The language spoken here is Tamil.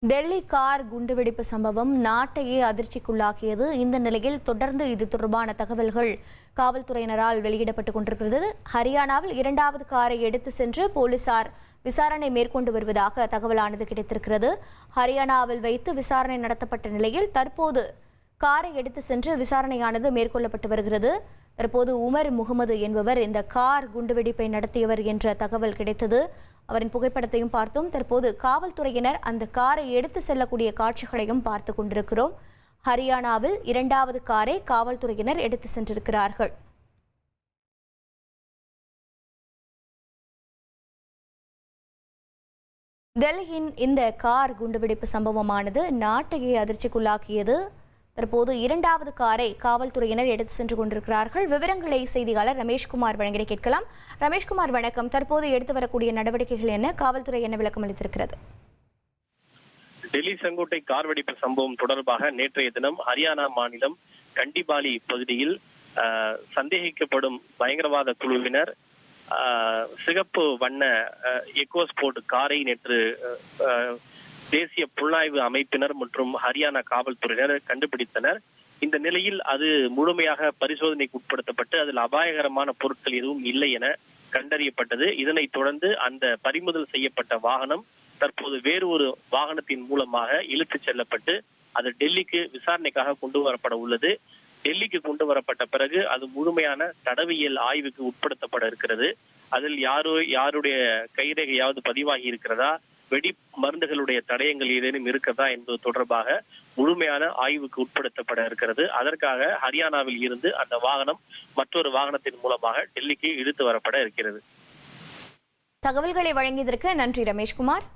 டெல்லி கார் குண்டுவெடிப்பு சம்பவம் நாட்டையே அதிர்ச்சிக்குள்ளாக்கியது. இந்த நிலையில் தொடர்ந்து இது தொடர்பான தகவல்கள் காவல்துறையினரால் வெளியிடப்பட்டுக் கொண்டிருக்கிறது. ஹரியானாவில் இரண்டாவது காரை எடுத்து சென்று போலீசார் விசாரணை மேற்கொண்டு வருவதாக தகவலானது கிடைத்திருக்கிறது. ஹரியானாவில் வைத்து விசாரணை நடத்தப்பட்ட நிலையில் தற்போது காரை எடுத்து சென்று விசாரணையானது மேற்கொள்ளப்பட்டு வருகிறது. தற்போது உமர் முகமது என்பவர் இந்த கார் குண்டுவெடிப்பை நடத்தியவர் என்ற தகவல் கிடைத்தது. அவரின் புகைப்படத்தையும் பார்த்தோம். தற்போது காவல்துறையினர் அந்த காரை எடுத்து செல்லக்கூடிய காட்சிகளையும் பார்த்து கொண்டிருக்கிறோம். ஹரியானாவில் இரண்டாவது காரை காவல்துறையினர் எடுத்து சென்றிருக்கிறார்கள். டெல்லியின் இந்த கார் குண்டுவெடிப்பு சம்பவமானது நாட்டையே அதிர்ச்சிக்குள்ளாக்கியது. தற்போது இரண்டாவது காரை காவல்துறையினர் எடுத்து சென்று கொண்டிருக்கிறார்கள். விவரங்களை செய்தியாளர் ரமேஷ்குமார் வழங்கிட கேட்கலாம். ரமேஷ்குமார், வணக்கம். தற்போது எடுத்து வரக்கூடிய நடவடிக்கைகள் என்ன? காவல்துறை என்ன விளக்கம் அளித்திருக்கிறது? டெல்லி செங்கோட்டை கார் வெடிப்பு சம்பவம் தொடர்பாக நேற்றைய தினம் ஹரியானா மாநிலம் கண்டிபாலி பகுதியில் சந்தேகிக்கப்படும் பயங்கரவாத குழுவினர் சிகப்பு வண்ண எக்கோஸ்போர்ட் காரை நேற்று தேசிய புலனாய்வு அமைப்பினர் மற்றும் ஹரியானா காவல்துறையினர் கண்டுபிடித்தனர். இந்த நிலையில் அது முழுமையாக பரிசோதனைக்கு உட்படுத்தப்பட்டு அதில் அபாயகரமான பொருட்கள் எதுவும் இல்லை என கண்டறியப்பட்டது. இதனைத் தொடர்ந்து அந்த பறிமுதல் செய்யப்பட்ட வாகனம் தற்போது வேறு ஒரு வாகனத்தின் மூலமாக இழுத்துச் செல்லப்பட்டு அது டெல்லிக்கு விசாரணைக்காக கொண்டு வரப்பட உள்ளது. டெல்லிக்கு கொண்டு வரப்பட்ட பிறகு அது முழுமையான தடவியல் ஆய்வுக்கு உட்படுத்தப்பட இருக்கிறது. அதில் யாருடைய கைரேகையாவது பதிவாகி இருக்கிறதா, வெடி மருந்துகளுடைய தடயங்கள் ஏதேனும் இருக்கிறதா என்பது தொடர்பாக முழுமையான ஆய்வுக்கு உட்படுத்தப்பட இருக்கிறது. அதற்காக ஹரியானாவில் இருந்து அந்த வாகனம் மற்றொரு வாகனத்தின் மூலமாக டெல்லிக்கு இழுத்து வரப்பட இருக்கிறது. தகவல்களை வழங்கியதற்கு நன்றி ரமேஷ்குமார்.